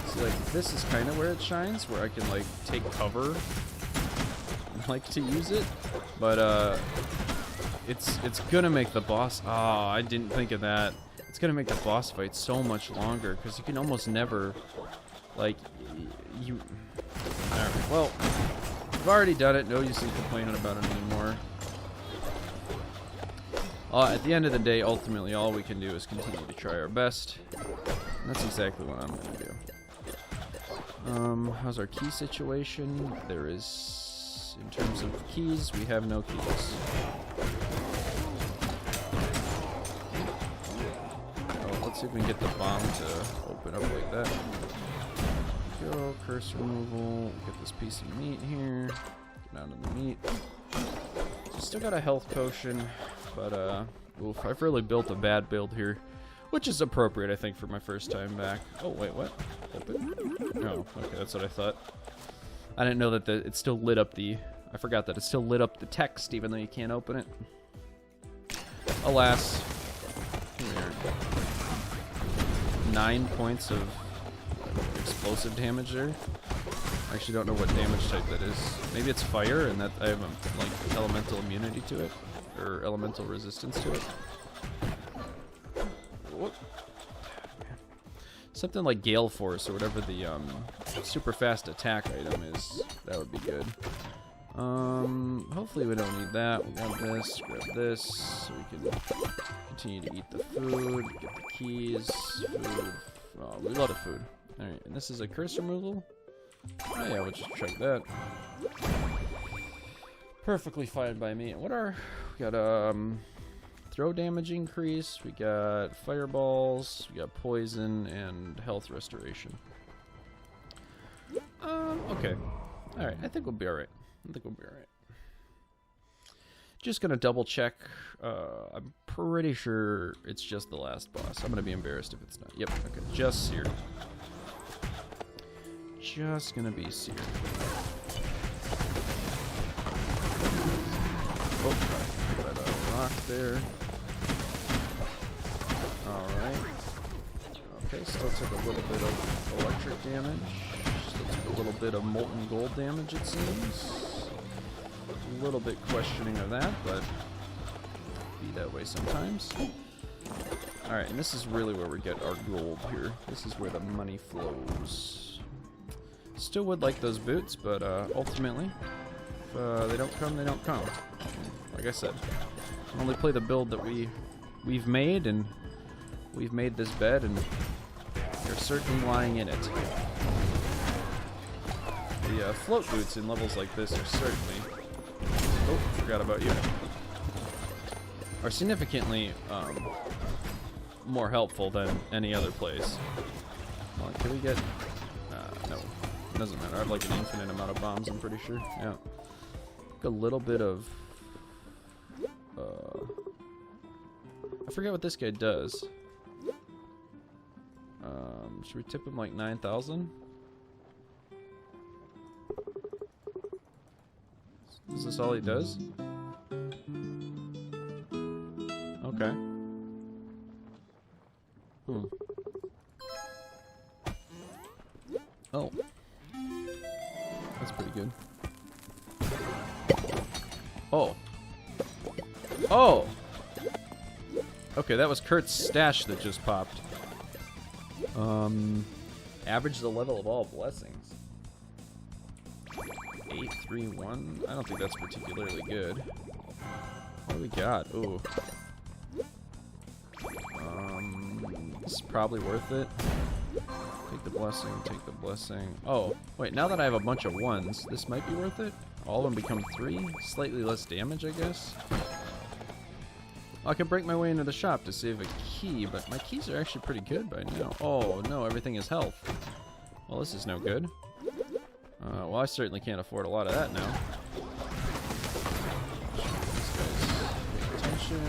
See, like this is kind of where it shines, where I can like take cover, and like to use it, but it's gonna make the boss. Oh, I didn't think of that. It's gonna make the boss fight so much longer because you can almost never, like, you. All right, well, I've already done it. No use in complaining about it anymore. At the end of the day, ultimately, all we can do is continue to try our best. And that's exactly what I'm going to do. How's our key situation? There is, in terms of keys, we have no keys. Oh, let's see if we can get the bomb to open up like that. Go, curse removal. Get this piece of meat here. Get down to the meat. So still got a health potion. But, oof, I've really built a bad build here, which is appropriate, I think, for my first time back. Oh, wait, what? Open? Oh, okay, that's what I thought. I didn't know that it still lit up the... I forgot that it still lit up the text, even though you can't open it. Alas. Weird. 9 points of explosive damage there. I actually don't know what damage type that is. Maybe it's fire, and that I have, like, elemental immunity to it. Or elemental resistance to it. What? Something like Gale Force or whatever the super fast attack item is. That would be good. Hopefully we don't need that. We got this. Grab this, so we can continue to eat the food. Get the keys. Food. Oh, a lot of food. All right, and this is a curse removal. Oh yeah, we'll just check that. Perfectly fine by me. What are... We got throw damage increase, we got fireballs, we got poison, and health restoration. Okay. Alright, I think we'll be alright. Just gonna double check. I'm pretty sure it's just the last boss. I'm gonna be embarrassed if it's not. Yep, okay. Just seared. Just gonna be seared. Oh, rock there. Alright. Okay, still took a little bit of electric damage. Still took a little bit of molten gold damage, it seems. A little bit questioning of that, but be that way sometimes. Alright, and this is really where we get our gold here. This is where the money flows. Still would like those boots, but ultimately, if they don't come, they don't come. Like I said, only play the build that we've made, and we've made this bed, and you're certainly lying in it. The float boots in levels like this are certainly... Oh, forgot about you. Are significantly more helpful than any other place. Well, can we get... no, it doesn't matter. I have like an infinite amount of bombs, I'm pretty sure. Yeah. A little bit of... I forget what this guy does. Should we tip him like 9,000? Is this all he does? Okay. Oh. That's pretty good. Oh. Oh! Okay, that was Kurt's stash that just popped. Average the level of all blessings. 831? I don't think that's particularly good. What do we got? Ooh. This is probably worth it. Take the blessing, take the blessing. Oh, wait, now that I have a bunch of ones, this might be worth it? All of them become 3? Slightly less damage, I guess? I can break my way into the shop to save a key, but my keys are actually pretty good by now. Oh, no, everything is health. Well, this is no good. Well, I certainly can't afford a lot of that now. These guys pay attention.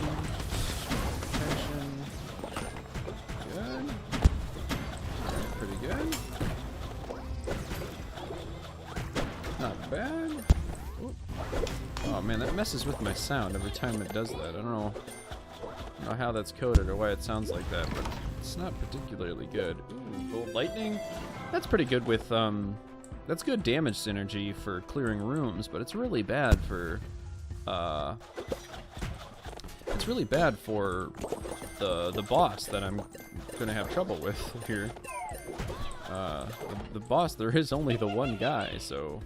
pretty good. Not bad. Ooh. Oh man, that messes with my sound every time it does that. I don't know how that's coded or why it sounds like that, but it's not particularly good. Ooh, gold lightning. That's pretty good with that's good damage synergy for clearing rooms, but it's really bad for the boss that I'm gonna have trouble with here. The boss, there is only the one guy, so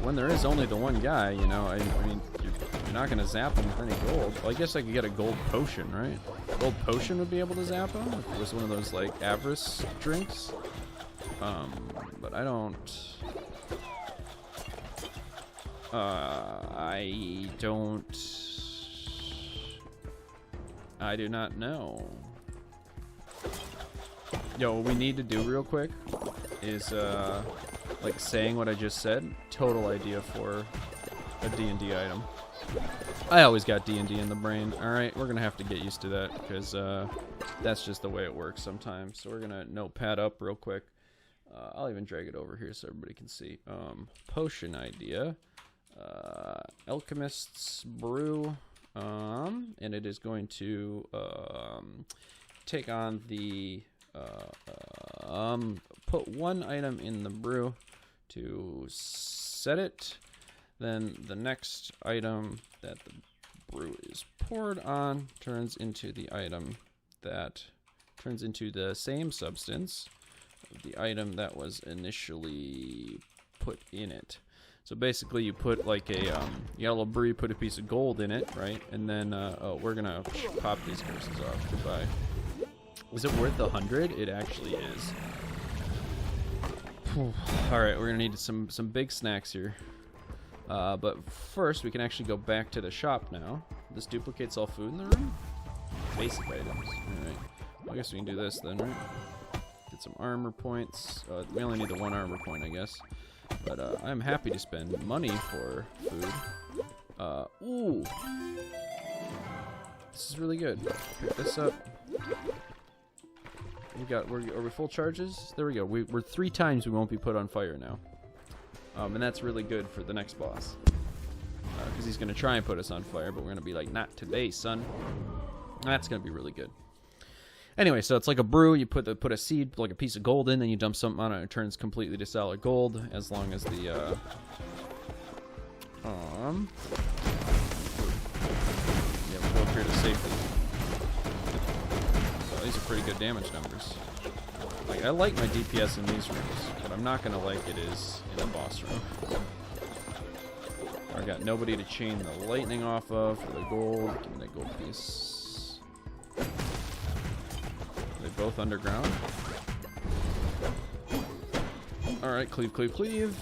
when there is only the one guy, you know, I mean, you're not gonna zap him with any gold. Well, I guess I could get a gold potion, right? Gold potion would be able to zap him if it was one of those like avarice drinks. But I don't. I do not know. Yo, what we need to do real quick is like saying what I just said. Total idea for a D&D item. I always got D&D in the brain. Alright, we're gonna have to get used to that because that's just the way it works sometimes. So we're gonna notepad up real quick. I'll even drag it over here so everybody can see. Potion idea. Alchemist's brew. And it is going to take on the put one item in the brew to set it. Then the next item that the brew is poured on turns into the item that turns into the same substance of the item that was initially put in it. So basically you put like a yellow brew, you put a piece of gold in it, right? And then, oh, we're gonna pop these curses off. Goodbye. Is it worth 100? It actually is. Alright, we're gonna need some big snacks here. But first, we can actually go back to the shop now. This duplicates all food in the room? Basic items. Alright. Well, I guess we can do this then, right? Get some armor points. We only need the one armor point, I guess. But I'm happy to spend money for food. Ooh. This is really good. Pick this up. Are we full charges? There we go. We're 3 times we won't be put on fire now. And that's really good for the next boss. Because he's going to try and put us on fire, but we're going to be like, not today, son. That's going to be really good. Anyway, so it's like a brew. You put a seed, like a piece of gold in, then you dump something on it, and it turns completely to solid gold, as long as the, yeah, we'll go up here to safety. So these are pretty good damage numbers. Like, I like my DPS in these rooms, but I'm not gonna like it is in a boss room. I got nobody to chain the lightning off of for the gold. Give me that gold piece. Are they both underground? Alright, cleave, cleave, cleave.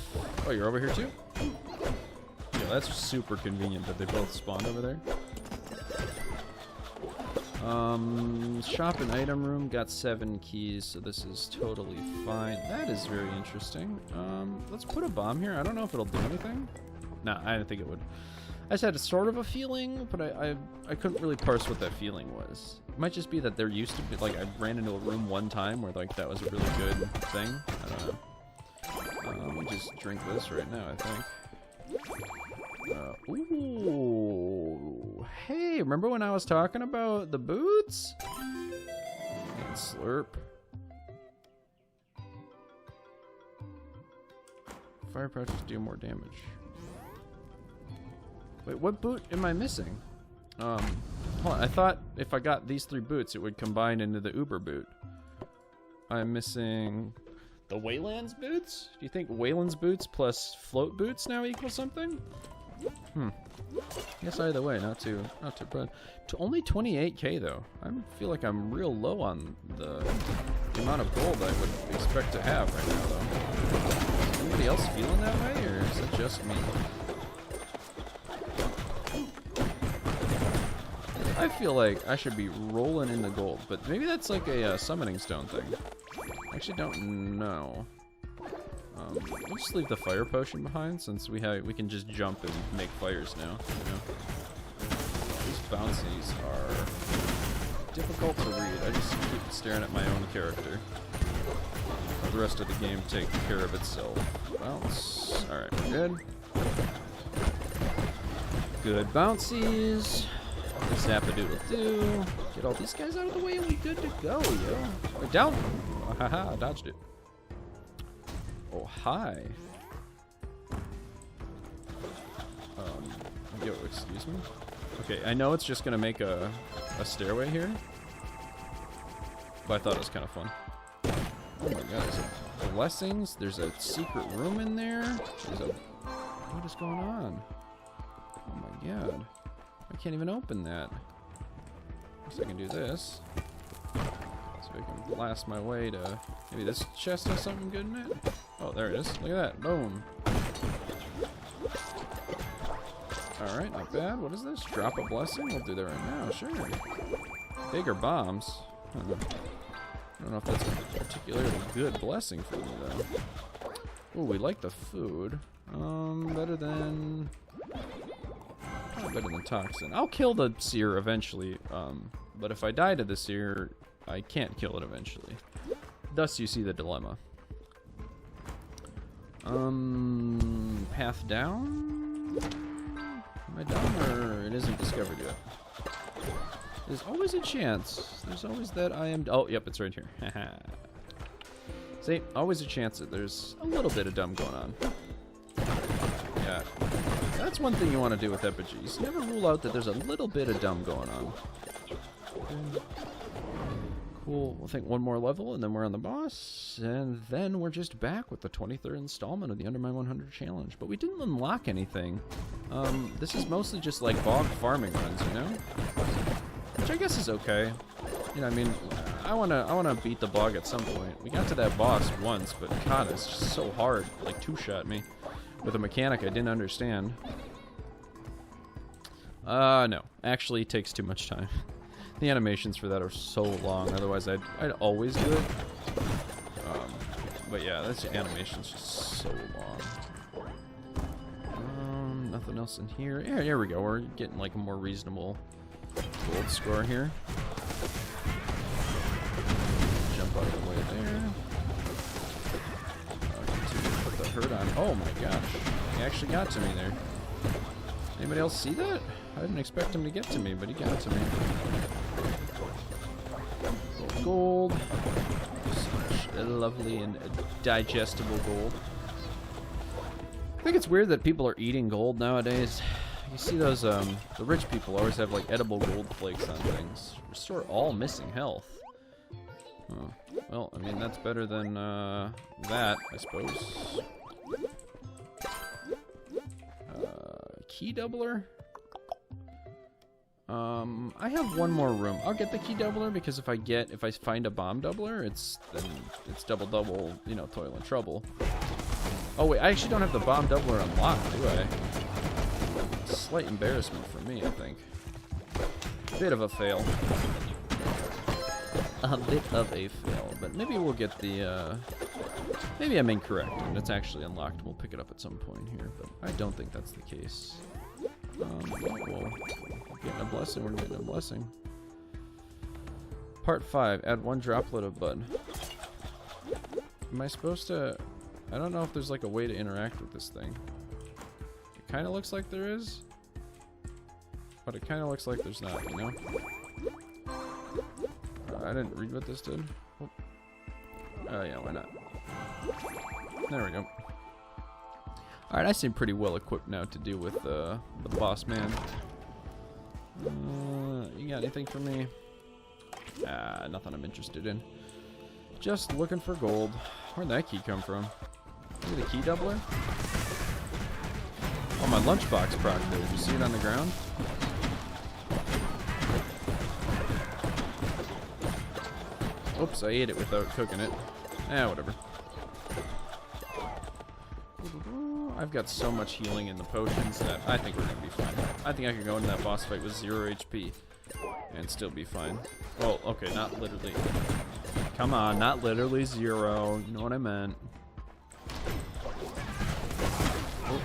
Oh, you're over here too? Yeah, that's super convenient that they both spawned over there. Shop and item room got 7 keys, so this is totally fine. That is very interesting. Let's put a bomb here. I don't know if it'll do anything. Nah, I didn't think it would. I just had a sort of a feeling, but I couldn't really parse what that feeling was. It might just be that there used to be, like, I ran into a room one time where, like, that was a really good thing. I don't know. We just drink this right now, I think. Ooh. Hey, remember when I was talking about the boots? And slurp. Fire projects do more damage. Wait, what boot am I missing? Hold on, I thought if I got these 3 boots, it would combine into the Uber boot. I'm missing the Wayland's boots? Do you think Wayland's boots plus float boots now equal something? I guess either way, not too bad. To only 28k though. I feel like I'm real low on the amount of gold I would expect to have right now though. Is anybody else feeling that way, or is it just me? I feel like I should be rolling in the gold, but maybe that's like a summoning stone thing. I actually don't know. We'll just leave the fire potion behind since we can just jump and make fires now. You know? bouncies are difficult to read. I just keep staring at my own character. The rest of the game takes care of itself. Bounce. Alright, we're good. Good bouncies. Zap-a-doodle-doo. Get all these guys out of the way and we good to go, yo. Wait, down! Haha, dodged it. Oh, hi. Yo, excuse me? Okay, I know it's just gonna make a stairway here. But I thought it was kind of fun. Oh my god, there's blessings. There's a secret room in there. What is going on? Oh my god. I can't even open that. Guess I can do this. So I can blast my way to... Maybe this chest has something good in it? Oh, there it is. Look at that. Boom. Alright, not bad. What is this? Drop a blessing? We'll do that right now. Sure. Bigger bombs. I don't know if that's a particularly good blessing for me, though. Oh, we like the food. Better than toxin. I'll kill the seer eventually, but if I die to the seer, I can't kill it eventually. Thus, you see the dilemma. Path down? Am I down, or it isn't discovered yet? There's always a chance. There's always that I am... Oh, yep, it's right here. See, always a chance that there's a little bit of dumb going on. Yeah. That's one thing you want to do with effigies. Never rule out that there's a little bit of dumb going on. Cool. We'll think one more level, and then we're on the boss. And then we're just back with the 23rd installment of the Undermine 100 challenge. But we didn't unlock anything. This is mostly just like bog farming runs, you know? Which I guess is okay. You know, I mean, I wanna beat the bog at some point. We got to that boss once, but god, it's just so hard. Like, two-shot me with a mechanic I didn't understand. No. Actually, it takes too much time. The animations for that are so long, otherwise I'd always do it. But yeah, this animation's just so long. Nothing else in here. Yeah, here we go. We're getting like a more reasonable gold score here. Jump out of the way there. Continue to put the hurt on. Oh my gosh. He actually got to me there. Anybody else see that? I didn't expect him to get to me, but he got to me. Gold. Such lovely and digestible gold. I think it's weird that people are eating gold nowadays. You see those, the rich people always have like edible gold flakes on things. Restore all missing health. Huh. Well, I mean, that's better than, that, I suppose. Key doubler? I have one more room. I'll get the key doubler because if I find a bomb doubler, it's double, you know, toil and trouble. Oh wait, I actually don't have the bomb doubler unlocked, do I? Slight embarrassment for me, I think. Bit of a fail. A bit of a fail, but maybe we'll get the, maybe I'm incorrect and it's actually unlocked. We'll pick it up at some point here, but I don't think that's the case. We're getting a blessing, we're getting a blessing. Part 5, add 1 droplet of bud. Am I supposed to... I don't know if there's like a way to interact with this thing. It kind of looks like there is, but it kind of looks like there's not, you know? I didn't read what this did. Oh yeah, why not? There we go. Alright, I seem pretty well equipped now to deal with the boss man. You got anything for me? Nothing I'm interested in. Just looking for gold. Where'd that key come from? Maybe the key doubler? Oh, my lunchbox proc there. Did you see it on the ground? Oops, I ate it without cooking it. Whatever. I've got so much healing in the potions that I think we're gonna be fine. I think I could go into that boss fight with 0 HP and still be fine. Well, okay, not literally. Come on, not literally 0. You know what I meant. Oh.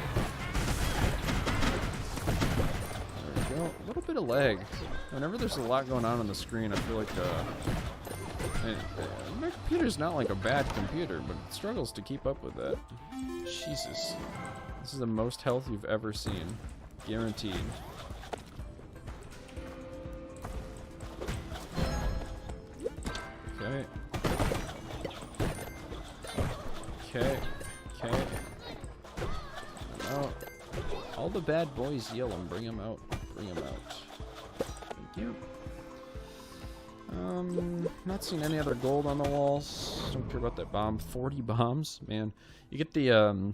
There we You know, a little bit of lag. Whenever there's a lot going on the screen, I feel like my computer's not like a bad computer, but it struggles to keep up with that. Jesus. This is the most health you've ever seen. Guaranteed. Okay. Okay. Okay. Out. All the bad boys yell and bring them out. Bring them out. Thank you. Not seeing any other gold on the walls. Don't care about that bomb. 40 bombs, man. You get the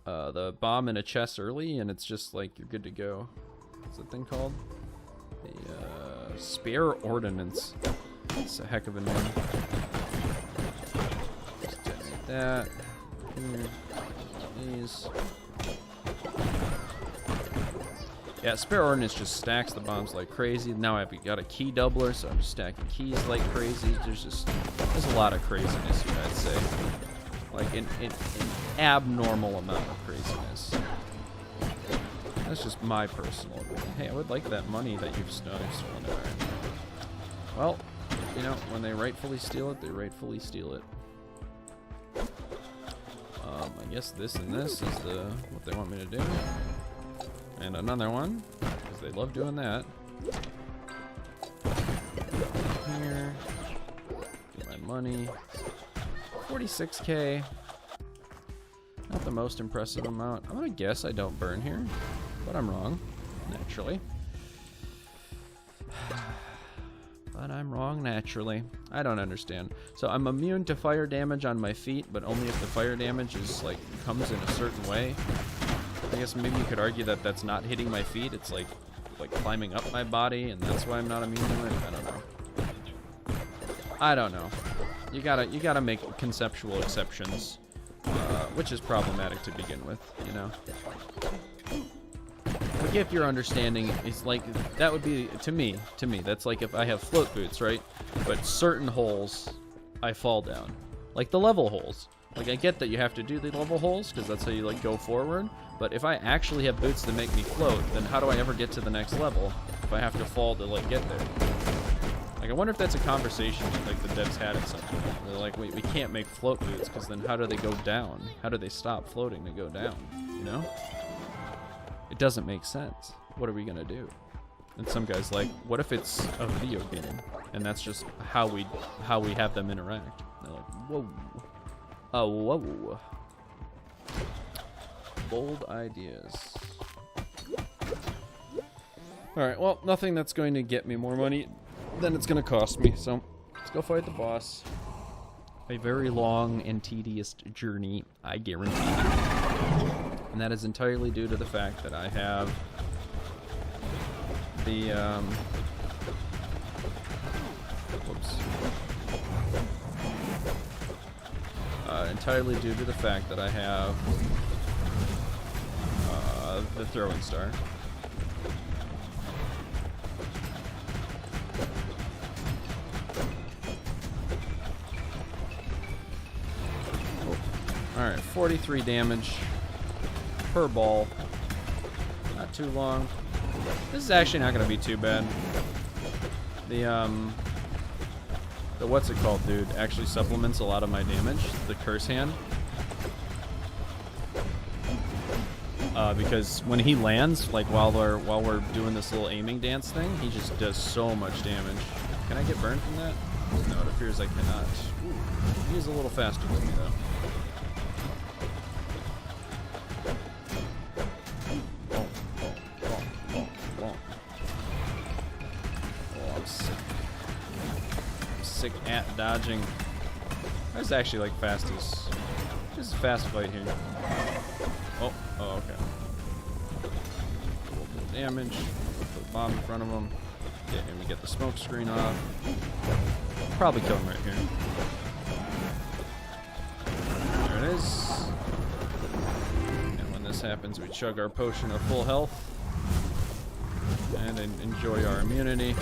bomb in a chest early, and it's just like you're good to go. What's that thing called? The spare ordnance. It's a heck of a name. Just detonate that. Here. These. Yeah, spare ordnance just stacks the bombs like crazy. Now I've got a key doubler, so I'm just stacking keys like crazy. There's a lot of craziness here, I'd say. Like an abnormal amount of craziness. That's just my personal opinion. Hey, I would like that money that you've stolen. Alright. Well, you know, when they rightfully steal it, they rightfully steal it. I guess this and this is what they want me to do. And another one, because they love doing that. Here. Get my money. 46k. Not the most impressive amount. I'm gonna guess I don't burn here, but I'm wrong, naturally. But I'm wrong naturally. I don't understand. So I'm immune to fire damage on my feet, but only if the fire damage is like comes in a certain way. I guess maybe you could argue that that's not hitting my feet. It's like climbing up my body, and that's why I'm not immune to it. I don't know. I don't know. You gotta make conceptual exceptions, which is problematic to begin with. You know. Forgive your understanding. It's like that would be to me. That's like if I have float boots, right? But certain holes, I fall down, like the level holes. Like I get that you have to do the level holes because that's how you like go forward. But if I actually have boots that make me float, then how do I ever get to the next level if I have to fall to like get there? Like I wonder if that's a conversation that like the devs had at some point. They're like, wait, we can't make float boots because then how do they go down? How do they stop floating to go down? You know? It doesn't make sense. What are we gonna do? And some guy's like, what if it's a video game and that's just how we have them interact? They're like, whoa. Oh, whoa. Bold ideas. Alright, well, nothing that's going to get me more money than it's going to cost me, so let's go fight the boss. A very long and tedious journey, I guarantee. And that is entirely due to the fact that I have the, entirely due to the fact that I have the throwing star. Oh. Alright, 43 damage per ball. Not too long. This is actually not going to be too bad. The what's it called, dude, actually supplements a lot of my damage. The curse hand. Because when he lands, like while we're doing this little aiming dance thing, he just does so much damage. Can I get burned from that? No, it appears I cannot. Ooh, he is a little faster than me though. Sick at dodging. That's actually like fastest. This is a fast fight here. Oh, okay. A little bit of damage. Put the bomb in front of him. Yeah, and we get the smoke screen off. Probably kill him right here. There it is. And when this happens, we chug our potion of full health. And enjoy our immunity.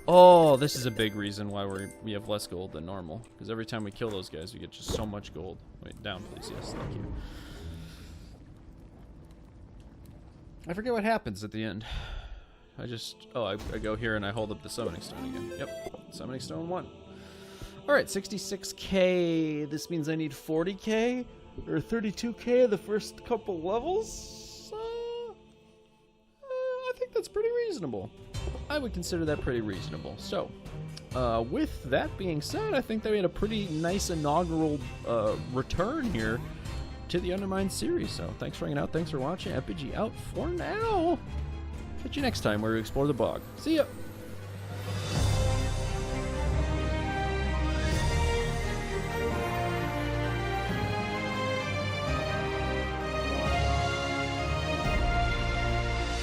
Oh, this is a big reason why we have less gold than normal. Because every time we kill those guys, we get just so much gold. Wait, down please. Yes, thank you. I forget what happens at the end. I go here and I hold up the summoning stone again. Yep, summoning stone 1. Alright, 66k. This means I need 40k or 32k the first couple levels. I think that's pretty reasonable. I would consider that pretty reasonable. So, with that being said, I think they made a pretty nice inaugural return here to the Undermine series. So, thanks for hanging out. Thanks for watching. Epig out for now. Catch you next time where we explore the bog. See ya!